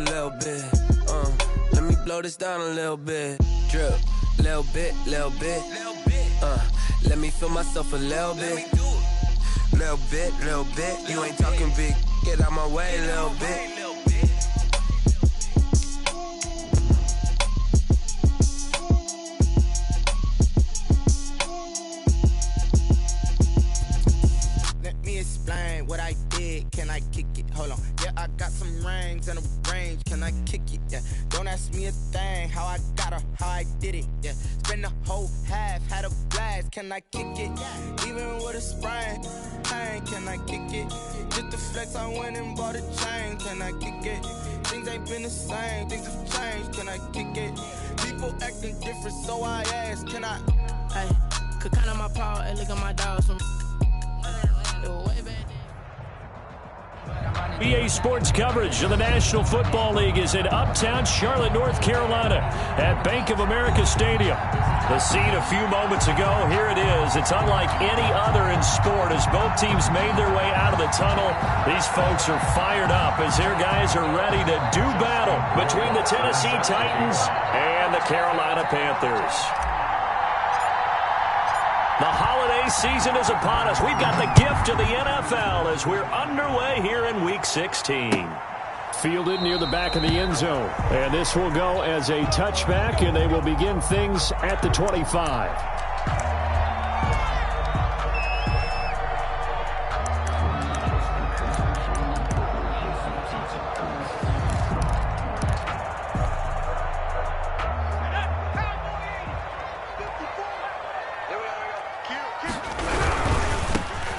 little bit. Let me blow this down a little bit. Drip, little bit. Let me feel myself a little bit. Little bit. You ain't talking big. Get out my way, little bit. Explain what I did, can I kick it? Hold on, yeah, I got some rings and a range, can I kick it? Yeah, don't ask me a thing, how I got her, how I did it. Yeah, spend the whole half, had a blast, can I kick it? Even with a sprain, pain, can I kick it? Just the flex, I went and bought a chain, can I kick it? Things ain't been the same, things have changed, can I kick it? People acting different, so I ask, can I? Hey, could count on my power, and look at my dogs from. BA Sports coverage of the National Football League is in uptown Charlotte, North Carolina at Bank of America Stadium. The scene a few moments ago, here it is. It's unlike any other in sport as both teams made their way out of the tunnel. These folks are fired up as their guys are ready to do battle between the Tennessee Titans and the Carolina Panthers. The holiday season is upon us. We've got the gift of the NFL as we're underway here in Week 16. Fielded near the back of the end zone. And this will go as a touchback, and they will begin things at the 25.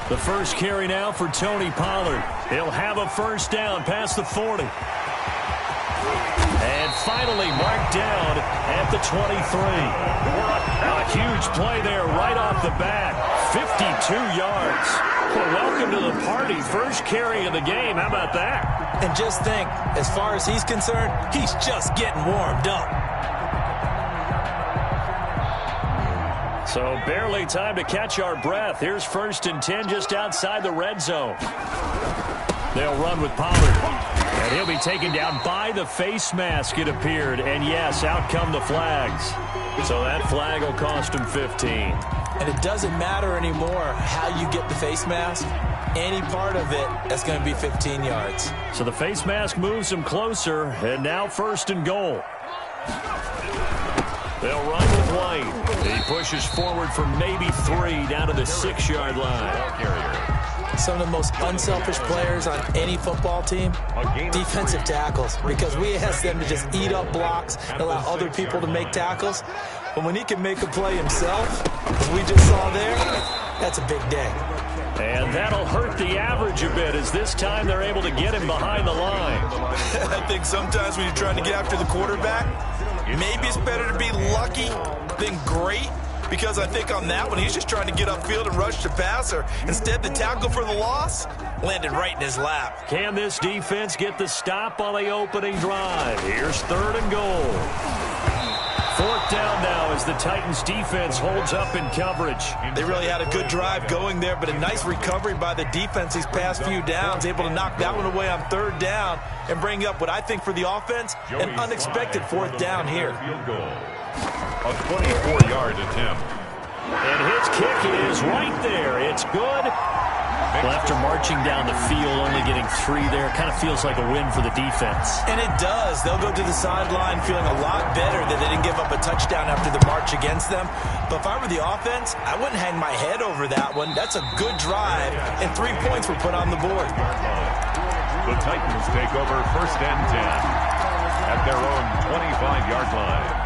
The first carry now for Tony Pollard. He'll have a first down past the 40. And finally marked down at the 23. A huge play there right off the bat. 52 yards. Well, welcome to the party. First carry of the game. How about that? And just think, as far as he's concerned, he's just getting warmed up. So barely time to catch our breath. Here's 1st and 10 just outside the red zone. They'll run with Pollard. And he'll be taken down by the face mask, it appeared. And yes, out come the flags. So that flag will cost him 15. And it doesn't matter anymore how you get the face mask. Any part of it, that's going to be 15 yards. So the face mask moves him closer. And now 1st and goal. They'll run with White. He pushes forward for maybe 3 down to the 6-yard line. Some of the most unselfish players on any football team, defensive tackles, because we ask them to just eat up blocks and allow other people to make tackles. But when he can make a play himself, as we just saw there, that's a big day. And that'll hurt the average a bit as this time they're able to get him behind the line. I think sometimes when you're trying to get after the quarterback, maybe it's better to be lucky than great, because I think on that one, he's just trying to get upfield and rush the passer. Instead, the tackle for the loss landed right in his lap. Can this defense get the stop on the opening drive? Here's 3rd and goal. 4th down now as the Titans defense holds up in coverage. They really had a good drive going there, but a nice recovery by the defense these past few downs, able to knock that one away on 3rd down and bring up what I think for the offense, an unexpected 4th down here. A 24-yard attempt. And his kick is right there. It's good. Well, after marching down the field, only getting 3 there, kind of feels like a win for the defense. And it does. They'll go to the sideline feeling a lot better that they didn't give up a touchdown after the march against them. But if I were the offense, I wouldn't hang my head over that one. That's a good drive, and 3 points were put on the board. The Titans take over 1st and 10 at their own 25-yard line.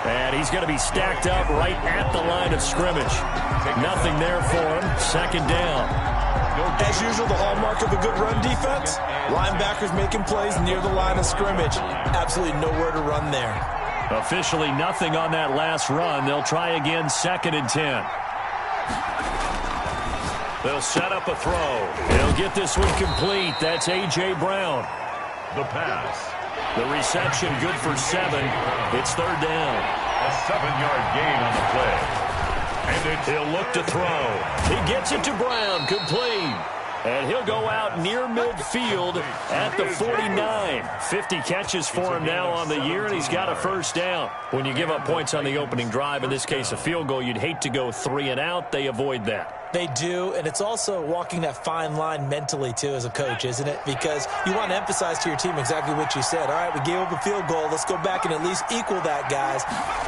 And he's going to be stacked up right at the line of scrimmage. Nothing there for him. 2nd down. As usual, the hallmark of a good run defense, linebackers making plays near the line of scrimmage. Absolutely nowhere to run there. Officially nothing on that last run. They'll try again 2nd and 10. They'll set up a throw. They'll get this one complete. That's A.J. Brown. The pass. The reception good for 7. It's third down. A 7-yard gain on the play. And He'll look to throw. He gets it to Brown, complete. And he'll go out near midfield at the 49. 50 catches for him now on the year, and he's got a first down. When you give up points on the opening drive, in this case a field goal, you'd hate to go 3 and out. They avoid that. They do, and it's also walking that fine line mentally, too, as a coach, isn't it? Because you want to emphasize to your team exactly what you said. All right, we gave up a field goal. Let's go back and at least equal that, guys.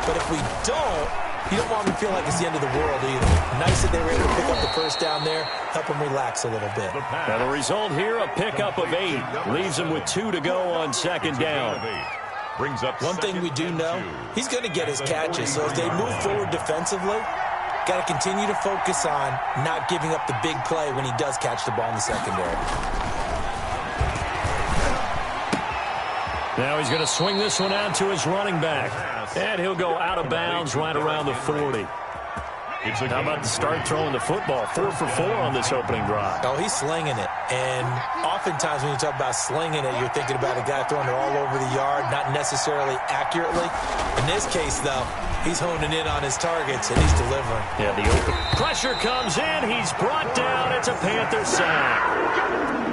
But if we don't, you don't want them to feel like it's the end of the world either. Nice that they were able to pick up the first down there, help them relax a little bit. And the result here, a pickup of 8. Leaves them with 2 to go on second down. brings up one thing we do know, he's going to get his catches. So as they move forward defensively, got to continue to focus on not giving up the big play when he does catch the ball in the secondary. Now he's going to swing this one out to his running back. And he'll go out of bounds right around the 40. How about the start throwing the football? 4 for 4 on this opening drive. Oh, he's slinging it. And oftentimes when you talk about slinging it, you're thinking about a guy throwing it all over the yard, not necessarily accurately. In this case, though, he's honing in on his targets, and he's delivering. Yeah, the open pressure comes in. He's brought down. It's a Panther sack.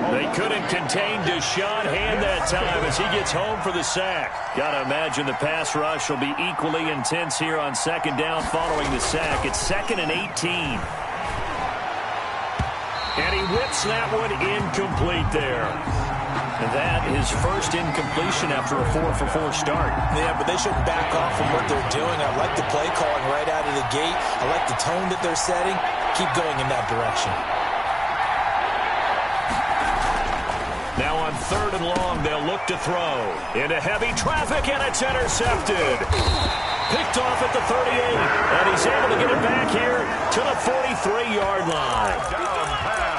They couldn't contain Deshaun Hand that time as he gets home for the sack. Got to imagine the pass rush will be equally intense here on second down following the sack. It's 2nd and 18. And he whips that one incomplete there. And that is first incompletion after a 4 for 4 start. Yeah, but they shouldn't back off from what they're doing. I like the play calling right out of the gate. I like the tone that they're setting. Keep going in that direction. Now on 3rd and long, they'll look to throw. Into heavy traffic, and it's intercepted. Picked off at the 38, and he's able to get it back here to the 43-yard line.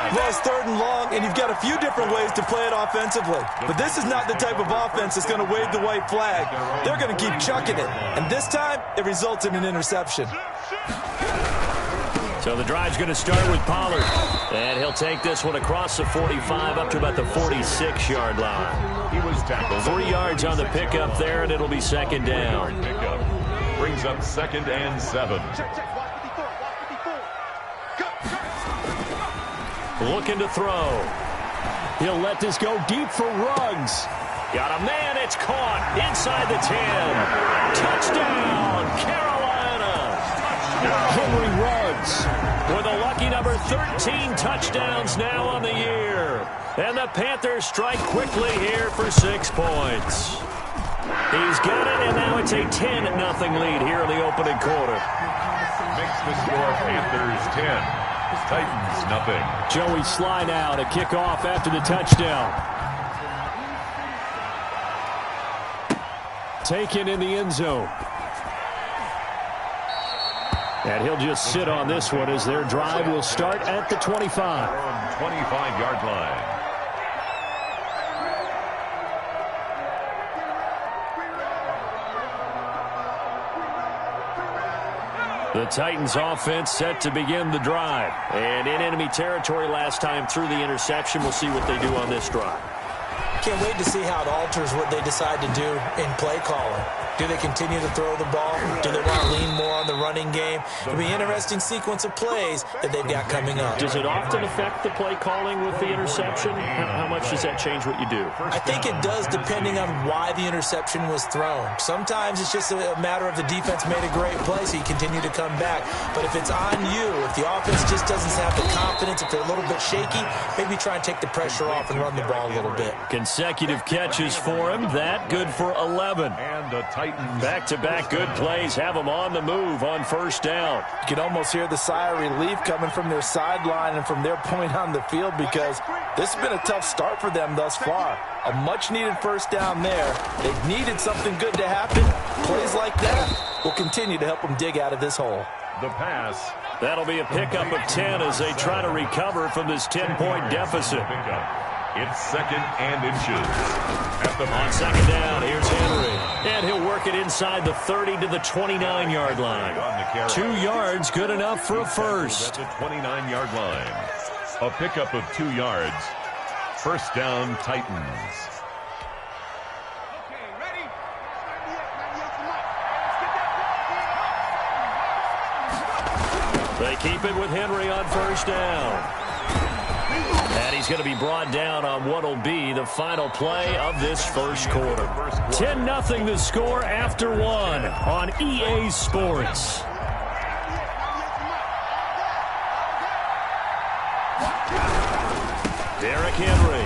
Well, it's 3rd and long, and you've got a few different ways to play it offensively. But this is not the type of offense that's going to wave the white flag. They're going to keep chucking it. And this time, it results in an interception. So the drive's going to start with Pollard. And he'll take this one across the 45 up to about the 46-yard line. He was tackled. 3 yards on the pickup there, and it'll be second down. Pickup brings up 2nd and 7. Looking to throw. He'll let this go deep for Ruggs. Got a man, it's caught inside the 10. Touchdown, Carolina. Henry Ruggs with a lucky number 13 touchdowns now on the year. And the Panthers strike quickly here for 6 points. He's got it, and now it's a 10-0 lead here in the opening quarter. Makes the score Panthers 10. Titans nothing. Joey Sly now to kick off after the touchdown. Taken in the end zone. And he'll just sit on this one as their drive will start at the 25. 25-yard line. The Titans offense set to begin the drive. And in enemy territory last time through the interception. We'll see what they do on this drive. Can't wait to see how it alters what they decide to do in play calling. Do they continue to throw the ball? Do they want to lean more on the running game? It'll be an interesting sequence of plays that they've got coming up. Does it often affect the play calling with the interception? How much does that change what you do? I think it does depending on why the interception was thrown. Sometimes it's just a matter of the defense made a great play, so you continue to come back. But if it's on you, if the offense just doesn't have the confidence, if they're a little bit shaky, maybe try and take the pressure off and run the ball a little bit. Consecutive catches for him. That good for 11. And the Titans back-to-back good plays have them on the move on first down. You can almost hear the sigh of relief coming from their sideline and from their point on the field because this has been a tough start for them thus far. A much-needed first down there. They've needed something good to happen. Plays like that will continue to help them dig out of this hole. The pass. That'll be a pickup of 10 as they try to recover from this 10-point deficit. It's 2nd and inches. On second down, here's Henry. And he'll work it inside the 30 to the 29-yard line. 2 yards, good enough for a first. At the 29-yard line. A pickup of 2 yards. First down, Titans. They keep it with Henry on first down. And he's going to be brought down on what will be the final play of this first quarter. 10-0 the score after one on EA Sports. Derrick Henry.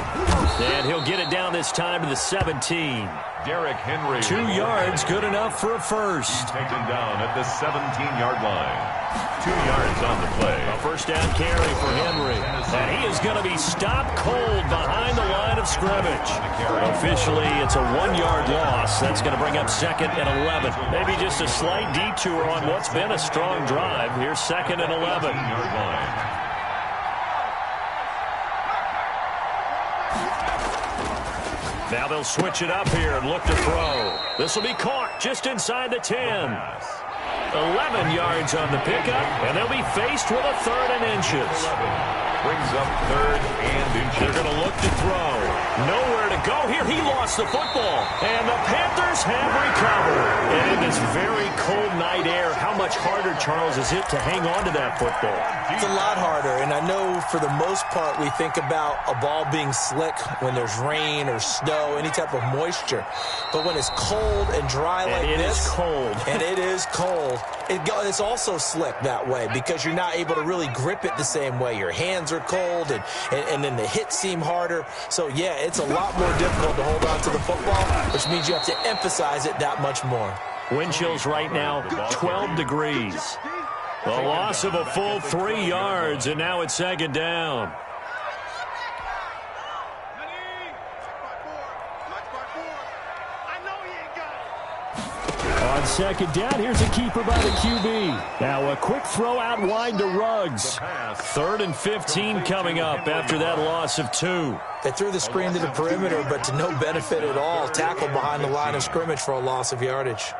And he'll get it down this time to the 17. Derrick Henry. 2 yards, good enough for a first. He's taken down at the 17-yard line. 2 yards on the play. A first down carry for Henry. And he is going to be stopped cold behind the line of scrimmage. Officially, it's a 1-yard loss. That's going to bring up 2nd and 11. Maybe just a slight detour on what's been a strong drive. Here's 2nd and 11. Now they'll switch it up here and look to throw. This will be caught just inside the 10. 11 yards on the pickup, and they'll be faced with a 3rd and inches. Brings up 3rd and inches. They're going to look to throw. Nowhere to go here. He lost the football, and the Panthers have recovered. And in this very cold night air, how much harder, Charles, is it to hang on to that football? It's a lot harder, and I know for the most part we think about a ball being slick when there's rain or snow, any type of moisture. But when it's cold and dry like this, and it is cold, it's also slick that way because you're not able to really grip it the same way. Your hands are cold, and then the hits seem harder. So, yeah, it's a lot more difficult to hold on to the football, which means you have to emphasize it that much more. Wind chills right now, 12 degrees. A loss of a full 3 yards, and now it's 2nd down. On 2nd down, here's a keeper by the QB. Now a quick throw out wide to Ruggs. 3rd and 15 coming up after that loss of 2. They threw the screen to the perimeter, but to no benefit at all. Tackled behind the line of scrimmage for a loss of yardage.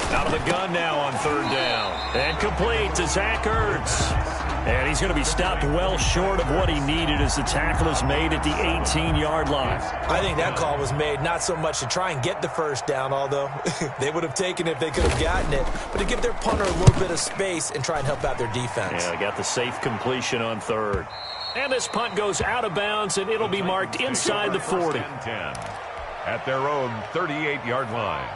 Out of the gun now on 3rd down. And complete to Zach Ertz. And he's going to be stopped well short of what he needed as the tackle is made at the 18-yard line. I think that call was made not so much to try and get the first down, although they would have taken it if they could have gotten it, but to give their punter a little bit of space and try and help out their defense. Yeah, they got the safe completion on 3rd. And this punt goes out of bounds, and it'll be marked inside the 40. At their own 38-yard line.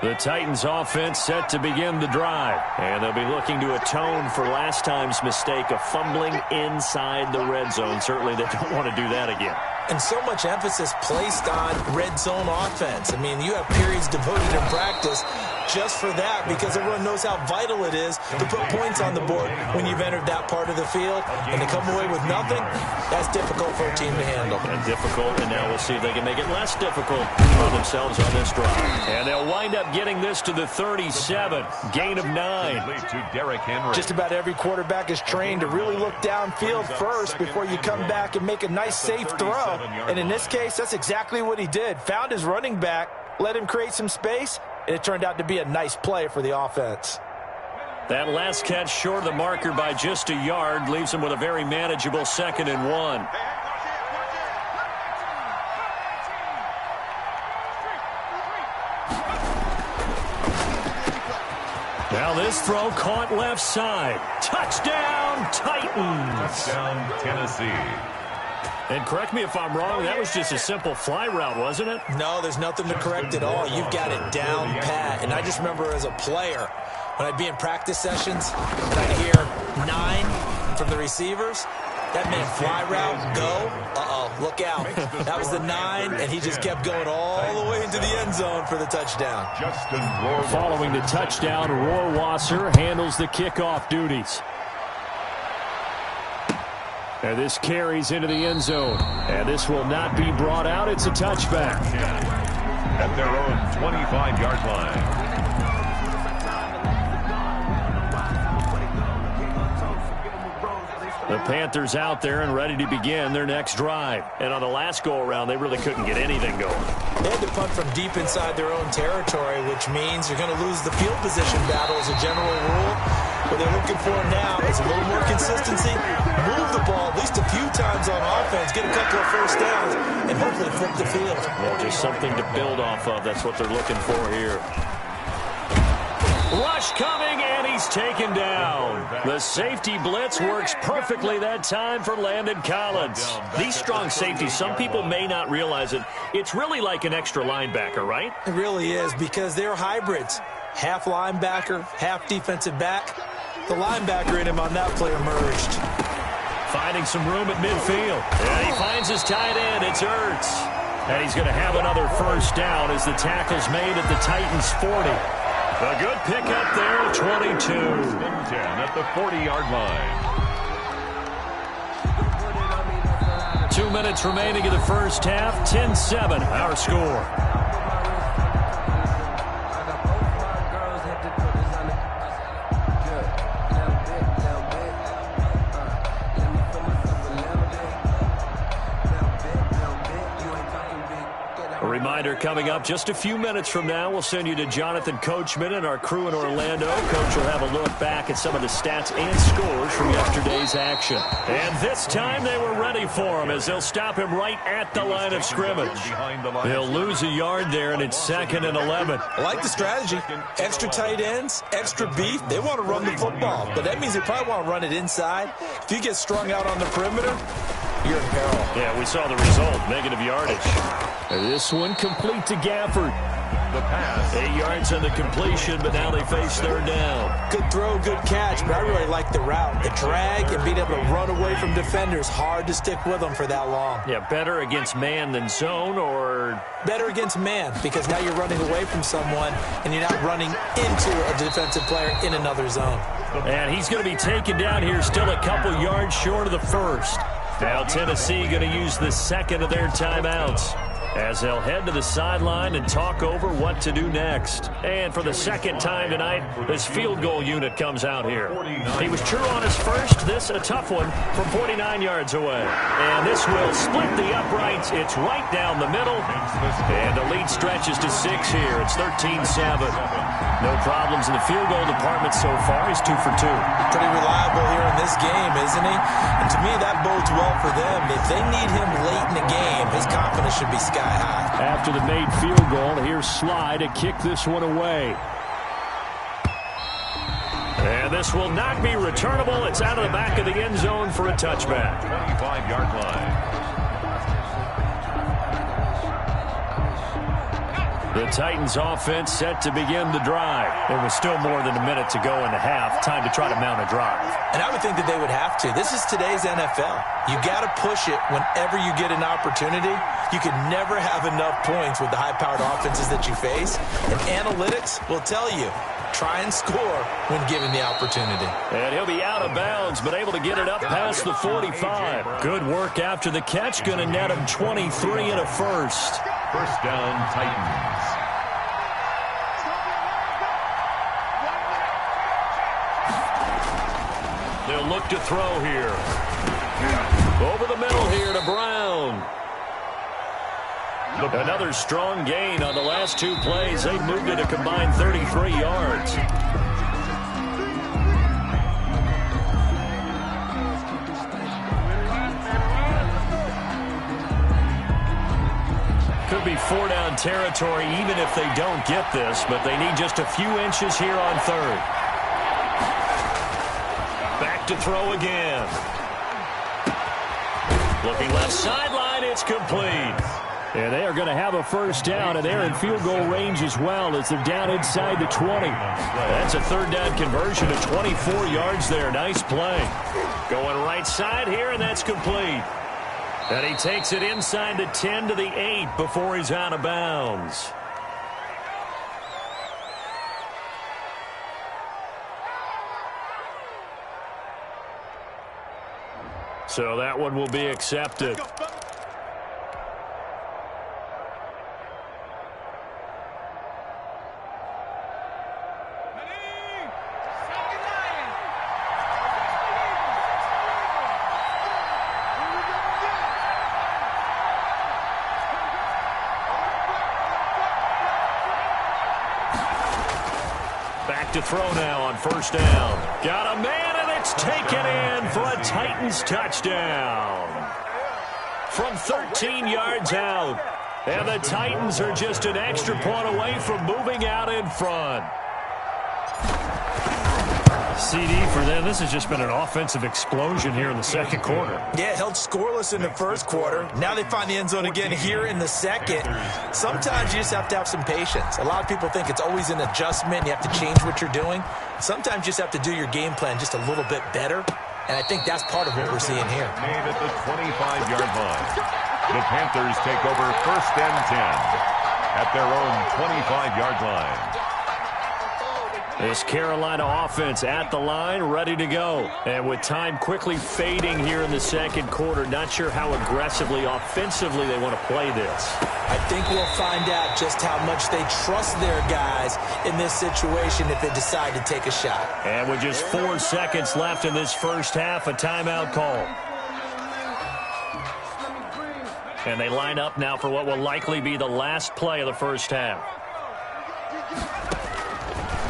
The Titans offense set to begin the drive. And they'll be looking to atone for last time's mistake of fumbling inside the red zone. Certainly they don't want to do that again. And so much emphasis placed on red zone offense. I mean, you have periods devoted in practice just for that because everyone knows how vital it is to put points on the board when you've entered that part of the field. And to come away with nothing, that's difficult for a team to handle. And difficult, and now we'll see if they can make it less difficult for themselves on this drive. And they'll wind up getting this to the 37. Gain of 9. To Derrick Henry. Just about every quarterback is trained to really look downfield first before you come back and make a nice, safe throw. And in this case, that's exactly what he did. Found his running back, let him create some space, and it turned out to be a nice play for the offense. That last catch short of the marker by just a yard leaves him with a very manageable 2nd and 1. Now this throw caught left side. Touchdown, Titans. Touchdown, Tennessee. And correct me if I'm wrong, that was just a simple fly route, wasn't it? No, there's nothing to correct at all. You've got it down pat. And I just remember as a player, when I'd be in practice sessions, and I'd hear 9 from the receivers. That meant fly route, go. Uh-oh, look out. That was the 9, and he just kept going all the way into the end zone for the touchdown. Following the touchdown, Rohrwasser handles the kickoff duties. And this carries into the end zone. And this will not be brought out. It's a touchback. At their own 25-yard line. The Panthers out there and ready to begin their next drive. And on the last go-around, they really couldn't get anything going. They had to punt from deep inside their own territory, which means you're going to lose the field position battle as a general rule. What they're looking for now is a little more consistency, move the ball at least a few times on offense, get a couple of first downs, and hopefully flip the field. Yeah, just something to build off of. That's what they're looking for here. Rush coming, and he's taken down. The safety blitz works perfectly that time for Landon Collins. These strong safeties, some people may not realize it. It's really like an extra linebacker, right? It really is, because they're hybrids. Half linebacker, half defensive back. The linebacker in him on that play emerged. Finding some room at midfield. And he finds his tight end. It's Ertz. And he's going to have another first down as the tackle's made at the Titans' 40. A good pickup there, 22. 10 at the 40-yard line. 2 minutes remaining in the first half. 10-7, our score. Reminder coming up just a few minutes from now. We'll send you to Jonathan Coachman and our crew in Orlando. Coach will have a look back at some of the stats and scores from yesterday's action. And this time they were ready for him as they'll stop him right at the line of scrimmage. They'll lose a yard there, and it's 2nd and 11. I like the strategy. Extra tight ends, extra beef. They want to run the football, but that means they probably want to run it inside. If you get strung out on the perimeter, you're in peril. Yeah, we saw the result, negative yardage. This one complete to Gafford. The pass. 8 yards on the completion, but now they face 3rd down. Good throw, good catch, but I really like the route. The drag and being able to run away from defenders, hard to stick with them for that long. Yeah, better against man than zone, or? Better against man, because now you're running away from someone and you're not running into a defensive player in another zone. And he's going to be taken down here, still a couple yards short of the first. Now Tennessee going to use the second of their timeouts, as they'll head to the sideline and talk over what to do next. And for the second time tonight, this field goal unit comes out here. He was true on his first. This a tough one from 49 yards away. And this will split the uprights. It's right down the middle. And the lead stretches to 6 here. It's 13-7. No problems in the field goal department so far. He's 2 for 2. Pretty reliable here in this game, isn't he? And to me, that bodes well for them. If they need him late in the game, his confidence should be sky high. After the made field goal, here's Sly to kick this one away. And this will not be returnable. It's out of the back of the end zone for a touchback. 25-yard line. The Titans offense set to begin the drive. There was still more than a minute to go in the half. Time to try to mount a drive. And I would think that they would have to. This is today's NFL. You got to push it whenever you get an opportunity. You can never have enough points with the high-powered offenses that you face. And analytics will tell you, try and score when given the opportunity. And he'll be out of bounds, but able to get it up past the 45. Good work after the catch. Going to net him 23 and a first. First down, Titans. They'll look to throw here. Over the middle here to Brown. Another strong gain on the last 2 plays. They've moved it a combined 33 yards. Could be 4-down territory even if they don't get this, but they need just a few inches here on 3rd. Back to throw again. Looking left sideline, it's complete. And they are going to have a first down, and they're in field goal range as well as they're down inside the 20. That's a 3rd down conversion of 24 yards there. Nice play. Going right side here, and that's complete. And he takes it inside the 10 to the 8 before he's out of bounds. So that one will be accepted. Back to throw now on first down. Got a man, and it's taken in for a Titans touchdown. From 13 yards out. And the Titans are just an extra point away from moving out in front. CD for them. This has just been an offensive explosion here in the second quarter. Yeah, held scoreless in the first quarter. Now they find the end zone again here in the second. Sometimes you just have to have some patience. A lot of people think it's always an adjustment. You have to change what you're doing. Sometimes you just have to do your game plan just a little bit better. And I think that's part of what we're seeing here. Made at the 25-yard line. The Panthers take over first and 10 at their own 25-yard line. This Carolina offense at the line, ready to go. And with time quickly fading here in the second quarter, not sure how aggressively, offensively they want to play this. I think we'll find out just how much they trust their guys in this situation if they decide to take a shot. And with just 4 seconds left in this first half, a timeout call. And they line up now for what will likely be the last play of the first half.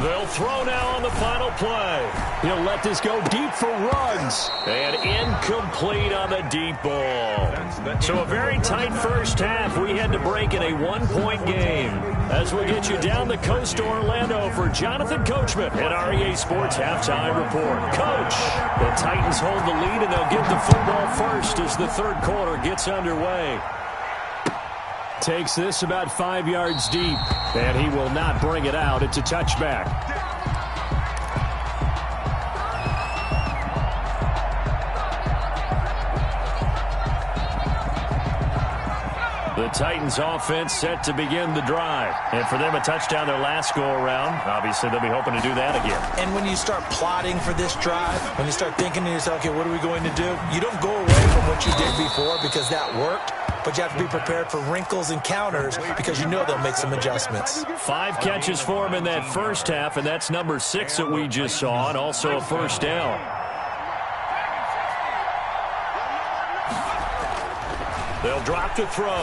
They'll throw now on the final play. He'll let this go deep for Ruggs. And incomplete on the deep ball. So a very tight first half. We had to break in a 1-point game. As we get you down the coast to Orlando for Jonathan Coachman at our EA Sports Halftime Report. Coach, the Titans hold the lead, and they'll get the football first as the third quarter gets underway. Takes this about 5 yards deep, and he will not bring it out. It's a touchback. The Titans offense set to begin the drive. And for them, a touchdown their last go-around. Obviously, they'll be hoping to do that again. And when you start plotting for this drive, when you start thinking to yourself, okay, what are we going to do? You don't go away from what you did before because that worked. But you have to be prepared for wrinkles and counters because you know they'll make some adjustments. 5 catches for him in that first half, and that's number 6 that we just saw, and also a first down. They'll drop to throw.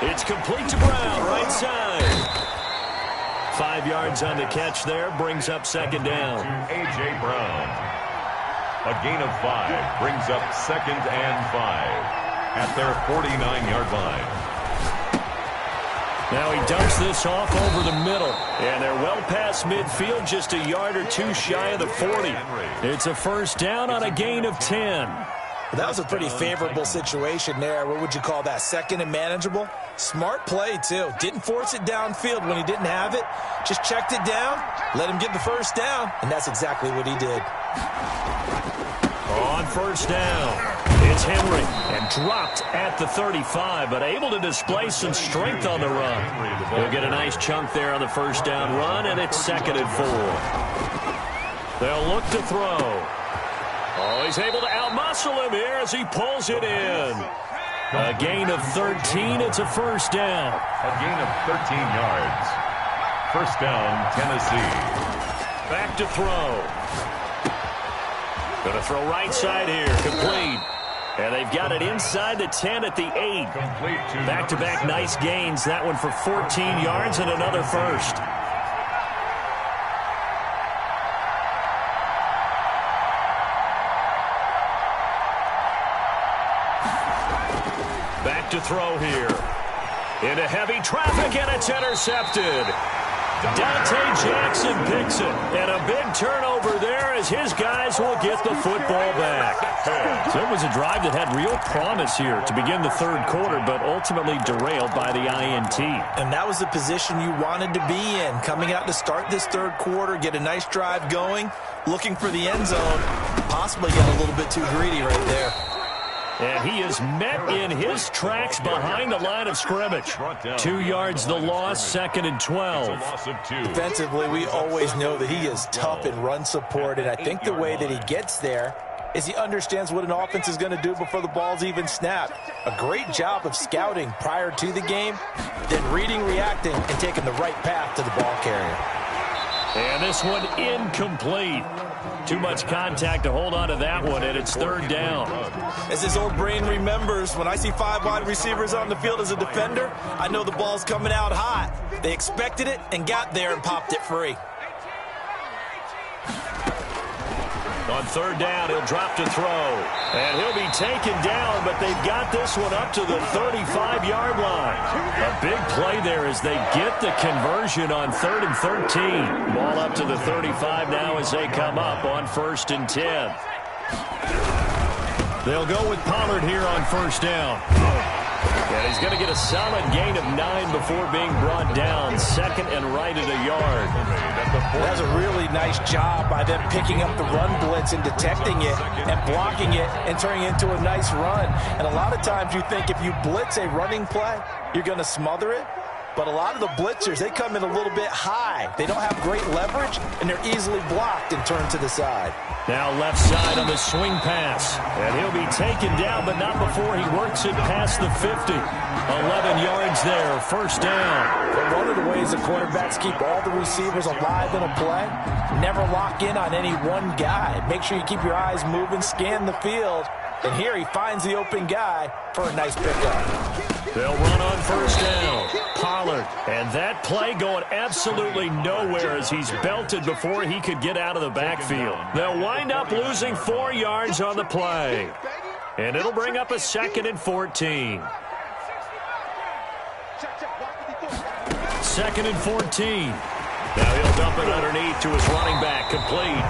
It's complete to Brown, right side. 5 yards on the catch there, brings up second down. A.J. Brown. A gain of 5 brings up second and 5. At their 49-yard line. Now he dumps this off over the middle. And they're well past midfield, just a yard or two shy of the 40. It's a first down on a gain of 10. Well, that was a pretty favorable situation there. What would you call that? Second and manageable? Smart play, too. Didn't force it downfield when he didn't have it. Just checked it down, let him get the first down, and that's exactly what he did. On first down, it's Henry, and dropped at the 35, but able to display some strength on the run. He'll get a nice chunk there on the first down run, and it's 2nd and 4. They'll look to throw. Oh, he's able to outmuscle him here as he pulls it in. A gain of 13, it's a first down. A gain of 13 yards. First down, Tennessee. Back to throw. Going to throw right side here, complete. And they've got it inside the 10 at the 8. Back-to-back nice gains. That one for 14 yards and another first. Back to throw here. Into heavy traffic, and it's intercepted. Dante Jackson picks it, and a big turnover there as his guys will get the football back. So it was a drive that had real promise here to begin the third quarter, but ultimately derailed by the INT. And that was the position you wanted to be in, coming out to start this third quarter, get a nice drive going, looking for the end zone, possibly got a little bit too greedy right there. And he is met in his tracks behind the line of scrimmage. 2 yards the loss, 2nd and 12. Defensively, we always know that he is tough in run support, and I think the way that he gets there is he understands what an offense is going to do before the ball's even snapped. A great job of scouting prior to the game, then reading, reacting, and taking the right path to the ball carrier. And this one incomplete. Too much contact to hold on to that one, and it's third down. As his old brain remembers, when I see 5 wide receivers on the field as a defender, I know the ball's coming out hot. They expected it and got there and popped it free. On third down, he'll drop to throw. And he'll be taken down, but they've got this one up to the 35-yard line. A big play there as they get the conversion on 3rd and 13. Ball up to the 35 now as they come up on 1st and 10. They'll go with Pollard here on 1st down. And he's going to get a solid gain of 9 before being brought down. 2nd and right at a yard. That's a really nice job by them picking up the run blitz and detecting it and blocking it and turning it into a nice run. And a lot of times you think if you blitz a running play, you're going to smother it. But a lot of the blitzers, they come in a little bit high. They don't have great leverage, and they're easily blocked and turned to the side. Now left side on the swing pass. And he'll be taken down, but not before he works it past the 50. 11 yards there, 1st down. But one of the ways the quarterbacks keep all the receivers alive in a play, never lock in on any one guy. Make sure you keep your eyes moving, scan the field. And here he finds the open guy for a nice pickup. They'll run on 1st down. Pollard. And that play going absolutely nowhere as he's belted before he could get out of the backfield. They'll wind up losing 4 yards on the play. And it'll bring up a 2nd and 14. 2nd and 14. Now he'll dump it underneath to his running back. Complete.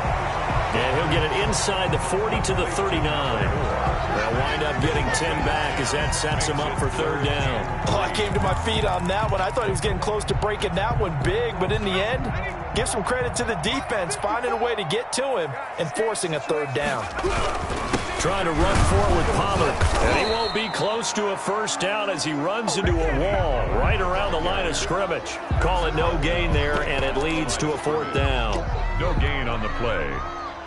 And he'll get it inside the 40 to the 39. They'll wind up getting 10 back as that sets him up for 3rd down. Oh, I came to my feet on that one. I thought he was getting close to breaking that one big, but in the end, give some credit to the defense, finding a way to get to him and forcing a 3rd down. Trying to run forward Pollard, and he won't be close to a 1st down as he runs into a wall right around the line of scrimmage. Call it no gain there, and it leads to a 4th down. No gain on the play.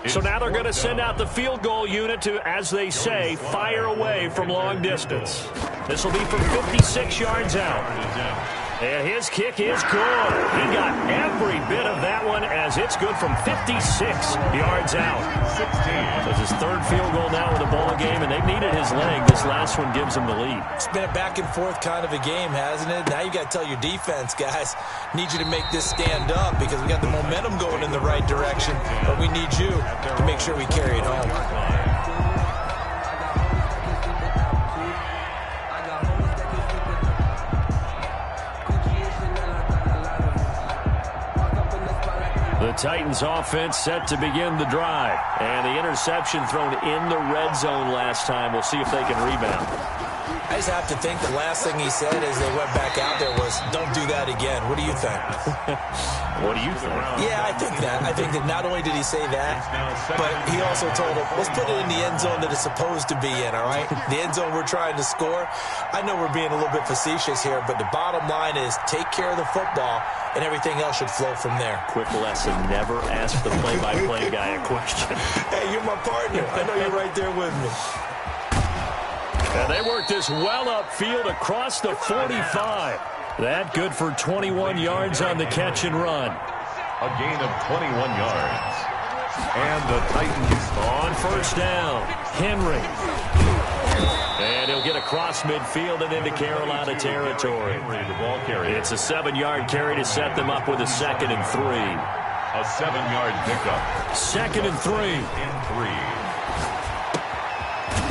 So now they're going to send out the field goal unit to, as they say, fire away from long distance. This will be from 56 yards out. And his kick is good. He got every bit of that one as it's good from 56 yards out. 16. That's his 3rd field goal now in the ball game, and they've needed his leg. This last one gives him the lead. It's been a back-and-forth kind of a game, hasn't it? Now you got to tell your defense, guys, need you to make this stand up because we got the momentum going in the right direction, but we need you to make sure we carry it home. The Titans offense set to begin the drive. And the interception thrown in the red zone last time. We'll see if they can rebound. I just have to think the last thing he said as they went back out there was, don't do that again. What do you think? What do you think? Yeah, I think that. I think that not only did he say that, but he also told him, let's put it in the end zone that it's supposed to be in, all right? The end zone we're trying to score. I know we're being a little bit facetious here, but the bottom line is take care of the football, and everything else should flow from there. Quick lesson, never ask the play-by-play guy a question. Hey, you're my partner. I know you're right there with me. And they work this well upfield across the 45. That good for 21 yards on the catch and run. A gain of 21 yards. And the Titans on 1st down. Henry. And he'll get across midfield and into Carolina territory. It's a 7-yard carry to set them up with a 2nd and 3. A 7-yard pickup. 2nd and 3. And 3.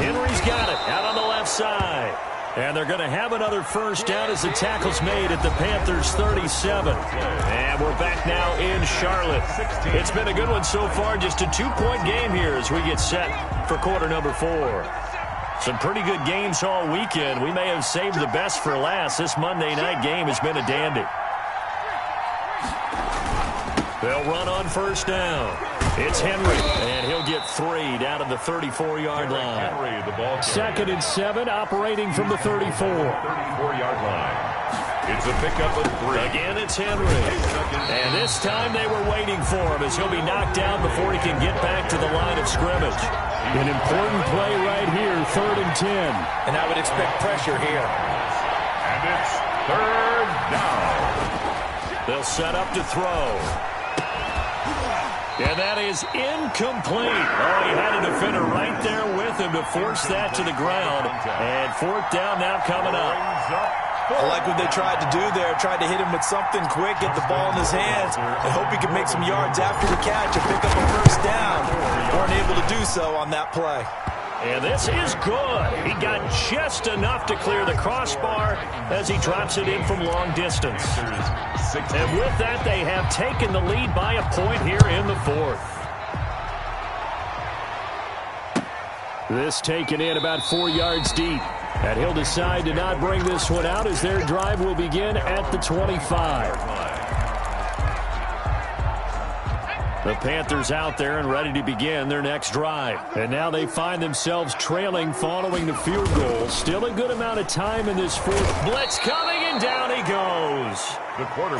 Henry's got it out on the left side. And they're going to have another 1st down as the tackle's made at the Panthers' 37. And we're back now in Charlotte. It's been a good one so far. Just a 2-point game here as we get set for quarter number 4. Some pretty good games all weekend. We may have saved the best for last. This Monday night game has been a dandy. They'll run on 1st down. It's Henry, and he'll get 3 down to the 34-yard line. 2nd and 7, operating from the 34. 34-yard line. It's a pickup of 3. Again, it's Henry. And this time they were waiting for him as he'll be knocked down before he can get back to the line of scrimmage. An important play right here, 3rd and 10. And I would expect pressure here. And it's 3rd down. They'll set up to throw. And that is incomplete. Oh, he had a defender right there with him to force that to the ground. And 4th down now coming up. I like what they tried to do there. Tried to hit him with something quick, get the ball in his hands, and hope he could make some yards after the catch and pick up a 1st down. Weren't able to so on that play. And this is good. He got just enough to clear the crossbar as he drops it in from long distance. And with that, they have taken the lead by a point here in the fourth. This taken in about 4 yards deep. And he'll decide to not bring this one out as their drive will begin at the 25. The Panthers out there and ready to begin their next drive. And now they find themselves trailing following the field goal. Still a good amount of time in this fourth. Blitz coming, and down he goes.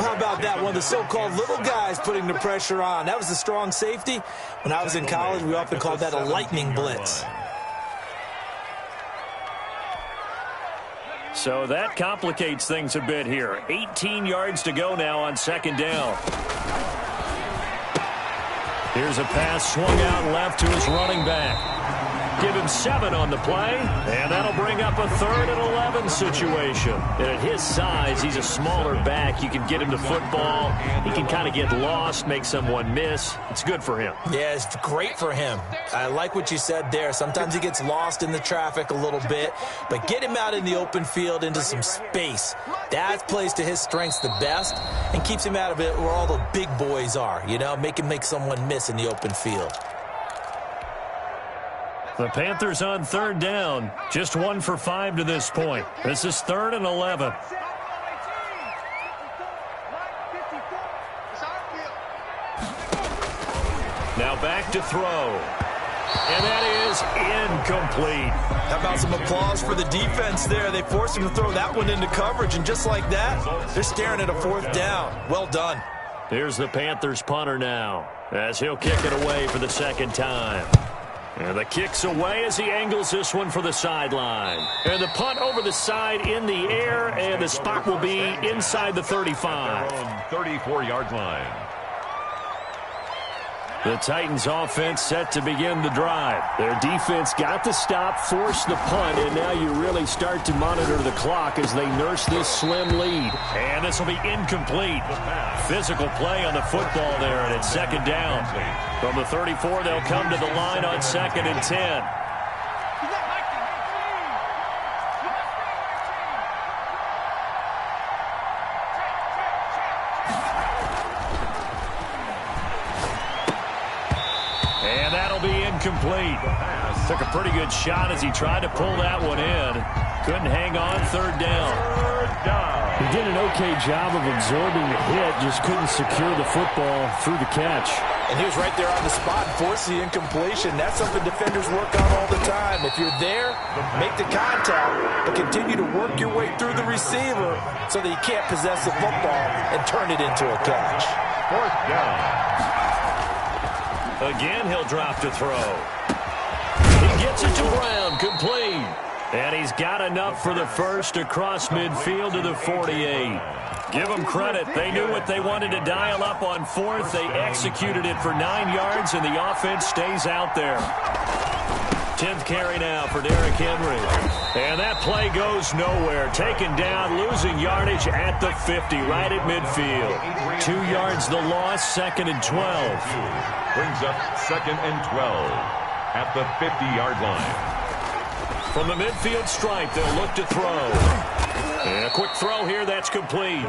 How about that? One of the so-called little guys putting the pressure on. That was a strong safety. When I was in college, we often called that a lightning blitz. So that complicates things a bit here. 18 yards to go now on second down. Here's a pass swung out left to his running back. Give him 7 on the play, and that'll bring up a 3rd and 11 situation. And at his size, he's a smaller back. You can get him the football. He can kind of get lost, make someone miss. It's good for him. Yeah, it's great for him. I like what you said there. Sometimes he gets lost in the traffic a little bit, but get him out in the open field into some space. That plays to his strengths the best and keeps him out of it where all the big boys are, you know, make someone miss in the open field. The Panthers on 3rd down. Just 1 for 5 to this point. This is 3rd and 11. Now back to throw. And that is incomplete. How about some applause for the defense there? They forced him to throw that one into coverage, and just like that, they're staring at a 4th down. Well done. Here's the Panthers punter now, as he'll kick it away for the 2nd time. And the kick's away as he angles this one for the sideline. And the punt over the side in the air, and the spot will be inside the 35. 34-yard line. The Titans offense set to begin the drive. Their defense got the stop, forced the punt, and now you really start to monitor the clock as they nurse this slim lead. And this will be incomplete. Physical play on the football there, and it's 2nd down. From the 34, they'll come to the line on 2nd and 10. Complete. Took a pretty good shot as he tried to pull that one in. Couldn't hang on. 3rd down. He did an okay job of absorbing the hit, just couldn't secure the football through the catch. And he was right there on the spot, forcing the incompletion. That's something defenders work on all the time. If you're there, make the contact, but continue to work your way through the receiver so that you can't possess the football and turn it into a catch. 4th down. Again, he'll drop to throw. He gets it to Brown, complete. And he's got enough for the first across midfield to the 48. Give them credit. They knew what they wanted to dial up on 4th. They executed it for 9 yards, and the offense stays out there. 10th carry now for Derrick Henry. And that play goes nowhere. Taken down, losing yardage at the 50, right at midfield. 2 yards the loss, 2nd and 12. Brings up 2nd and 12 at the 50-yard line. From the midfield stripe, they'll look to throw. And a quick throw here, that's complete.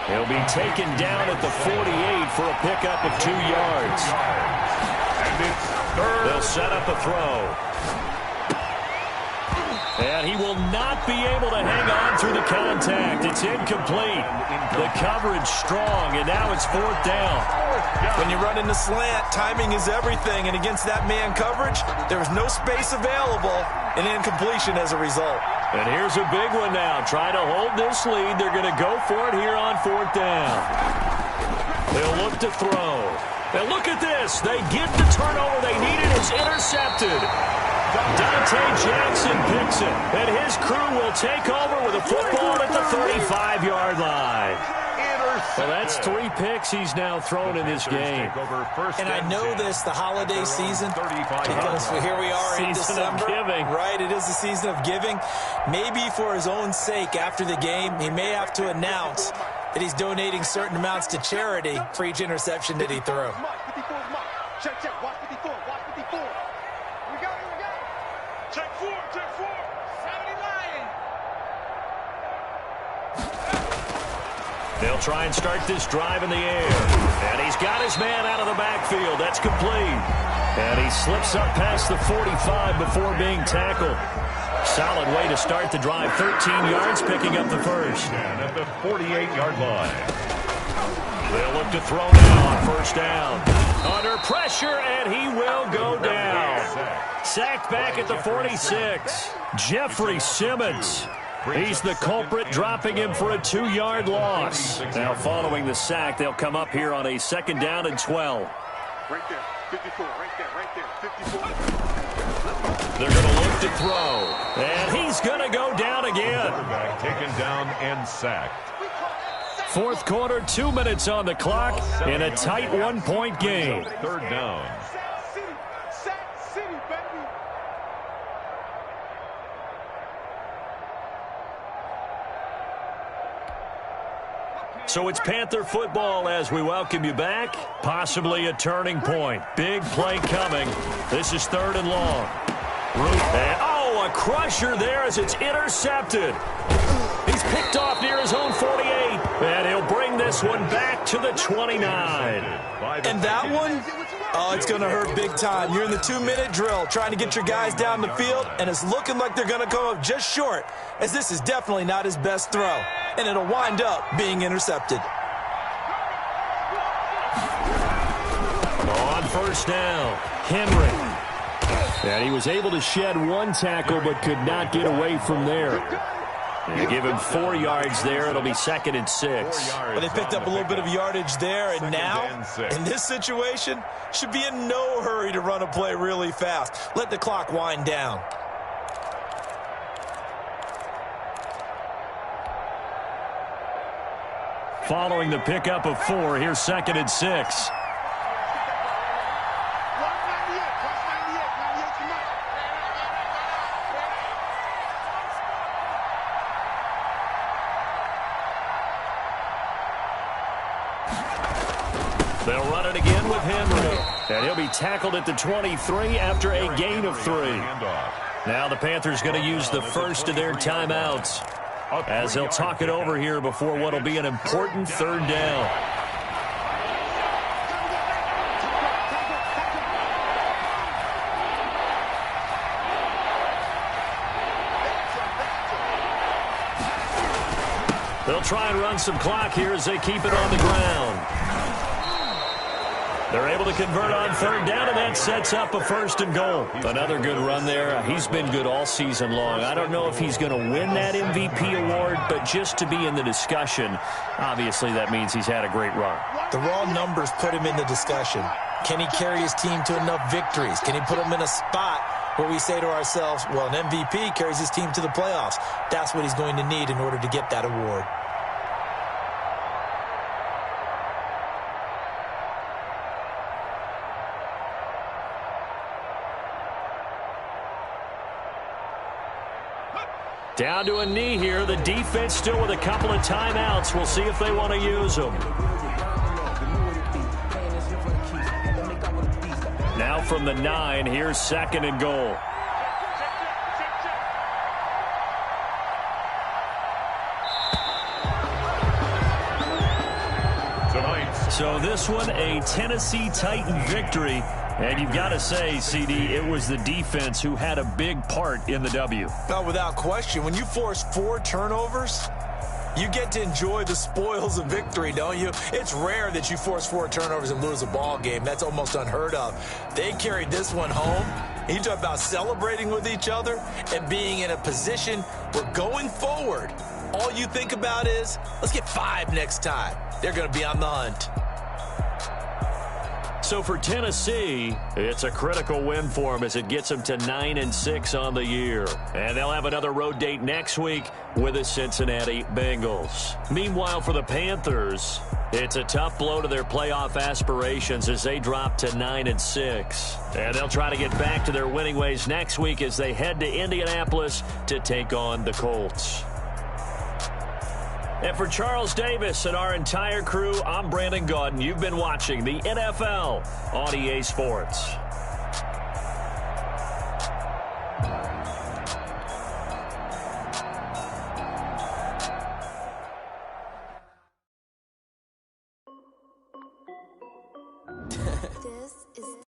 He'll be taken down at the 48 for a pickup of 2 yards. They'll set up a throw. And he will not be able to hang on through the contact. It's incomplete. The coverage strong, and now it's 4th down. When you run in the slant, timing is everything, and against that man coverage, there was no space available, and incompletion as a result. And here's a big one now. Try to hold this lead. They're going to go for it here on 4th down. They'll look to throw. And look at this. They get the turnover they needed. It's intercepted. Dante Jackson picks it, and his crew will take over with a football at the 35-yard line. Well, that's 3 picks he's now thrown in this game. And I know this, the holiday season, because here we are in December. Right, it is the season of giving. Maybe for his own sake after the game, he may have to announce that he's donating certain amounts to charity for each interception that he threw. Check, check. Watch 54. Watch 54. We got it. We got it. Check 4. Check 4. 70 Lion. They'll try and start this drive in the air. And he's got his man out of the backfield. That's complete. And he slips up past the 45 before being tackled. Solid way to start the drive. 13 yards, picking up the first. And at the 48-yard line. They'll look to throw now on first down. Under pressure, and he will go down. Sacked back at the 46. Jeffrey Simmons. He's the culprit, dropping him for a 2-yard loss. Now, following the sack, they'll come up here on a 2nd down and 12. Right there. 54. Right there. Right there. 54. They're going to look to throw. And he's going to go down again. Quarterback taken down and sacked. 4th quarter, 2 minutes on the clock in a tight 1-point game. 3rd down. Sack City, baby. So it's Panther football as we welcome you back. Possibly a turning point. Big play coming. This is 3rd and long. And, a crusher there as it's intercepted. He's picked off near his own 48. And he'll bring this one back to the 29. And that one, it's going to hurt big time. You're in the 2-minute drill trying to get your guys down the field, and it's looking like they're going to come up just short, as this is definitely not his best throw. And it'll wind up being intercepted. On first down, Henry. And he was able to shed 1 tackle but could not get away from there. And give him 4 yards there. It'll be 2nd and 6. Well, they picked up a little bit of yardage there, and now, in this situation, should be in no hurry to run a play really fast. Let the clock wind down. Following the pickup of 4, here's 2nd and 6. They'll run it again with Henry. And he'll be tackled at the 23 after a gain of 3. Now the Panthers going to use the first of their timeouts as they'll talk it over here before what will be an important 3rd down. They'll try and run some clock here as they keep it on the ground. They're able to convert on 3rd down, and that sets up a 1st and goal. Another good run there. He's been good all season long. I don't know if he's going to win that MVP award, but just to be in the discussion, obviously that means he's had a great run. The raw numbers put him in the discussion. Can he carry his team to enough victories? Can he put them in a spot where we say to ourselves, well, an MVP carries his team to the playoffs. That's what he's going to need in order to get that award. Down to a knee here. The defense still with a couple of timeouts. We'll see if they want to use them. Now from the 9, here's 2nd and goal. So this one, a Tennessee Titan victory. And you've got to say, CD, it was the defense who had a big part in the W. Well, without question, when you force 4 turnovers, you get to enjoy the spoils of victory, don't you? It's rare that you force 4 turnovers and lose a ball game. That's almost unheard of. They carried this one home. You talk about celebrating with each other and being in a position where going forward, all you think about is, let's get 5 next time. They're going to be on the hunt. So for Tennessee, it's a critical win for them as it gets them to 9-6 on the year. And they'll have another road date next week with the Cincinnati Bengals. Meanwhile, for the Panthers, it's a tough blow to their playoff aspirations as they drop to 9-6. And they'll try to get back to their winning ways next week as they head to Indianapolis to take on the Colts. And for Charles Davis and our entire crew, I'm Brandon Gaudin. You've been watching the NFL on EA Sports. This is